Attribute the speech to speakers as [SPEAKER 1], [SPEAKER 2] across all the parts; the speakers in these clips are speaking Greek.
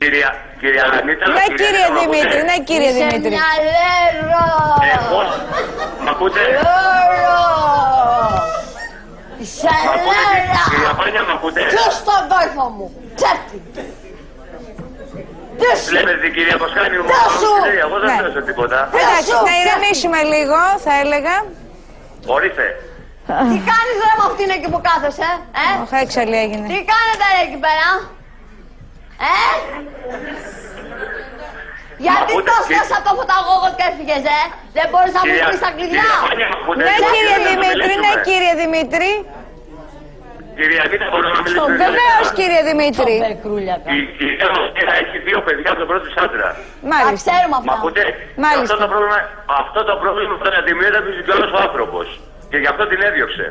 [SPEAKER 1] Κυρία Ανίτα...
[SPEAKER 2] Ναι κύριε Δημήτρη, ναι κύριε Δημήτρη.
[SPEAKER 3] Μυαλέρο!
[SPEAKER 1] Πώς... Μ' ακούτε?
[SPEAKER 3] Σαλέρα!
[SPEAKER 1] Κυρία Πάνια, μ' ακούτε?
[SPEAKER 3] Ποιος στον κόρφο μου! Τσέφτη!
[SPEAKER 1] Βλέπετε την κυρία πως κάνει εγώ δεν θέλω τίποτα.
[SPEAKER 2] Εντάξει, να ηρεμήσουμε λίγο, θα έλεγα.
[SPEAKER 1] Ορίστε.
[SPEAKER 3] Τι κάνεις ρε με αυτήν εκεί που κάθεσαι,
[SPEAKER 2] Όχι, έξαλλη έγινε.
[SPEAKER 3] Τι κάνετε ρε εκεί πέρα, Γιατί το σκάσα από το φωταγώγο και έφυγες, Δεν μπορείς να μου πεις τα κλειδιά.
[SPEAKER 2] Ναι κύριε Δημήτρη, ναι κύριε Δημήτρη.
[SPEAKER 1] Κυρία Ανίτα, μπορώ να μιλήσω?
[SPEAKER 2] Βεβαίως κύριε Δημήτρη.
[SPEAKER 1] Η κυρία έχει δύο παιδιά από τον πρώτο της άντρα.
[SPEAKER 2] Μάλιστα.
[SPEAKER 3] Τα ξέρουμε αυτά.
[SPEAKER 1] Μ' ακούτε?
[SPEAKER 2] Μάλιστα.
[SPEAKER 1] Αυτό το πρόβλημα τον αντιμετωπίζει κι άλλος ο άνθρωπος. Και γι' αυτό την έδιωξε.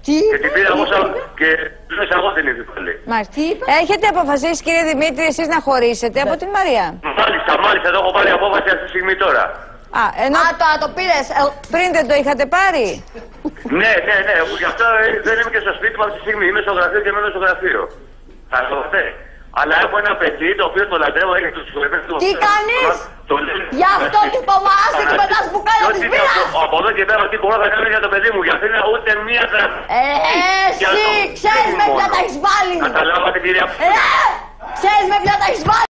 [SPEAKER 3] Τι
[SPEAKER 1] Και την πήρα εγώ και μέσα εγώ την είδη πάλι.
[SPEAKER 2] Μάλιστα. Έχετε αποφασίσει κύριε Δημήτρη εσείς να χωρίσετε από την Μαρία?
[SPEAKER 1] Μάλιστα, εδώ έχω πάρει απόφαση αυτή τη στιγμή τώρα.
[SPEAKER 2] Ενώ
[SPEAKER 3] τώρα το πήρες.
[SPEAKER 2] πριν δεν το είχατε πάρει?
[SPEAKER 1] Ναι, γι' αυτό δεν είμαι και στο σπίτι μου αυτή τη στιγμή. Είμαι στο γραφείο και μένω στο γραφείο. Θα το δείτε. Αλλά έχω ένα παιδί το οποίο το λατρεύω, έχει τους σχολεμένους του.
[SPEAKER 3] Τι κάνεις? Γι' αυτό του το μάσαι και πετάς μπουκάλια της μπύρας.
[SPEAKER 1] Από εδώ και πέρα τι μπορώ να κάνω για το παιδί μου, γιατί είναι ούτε μία
[SPEAKER 3] Εσύ ξέρεις με ποια τα έχεις βάλει.
[SPEAKER 1] Καταλάβατε κυρία.
[SPEAKER 3] Ξέρεις με ποια τα έχεις βάλει.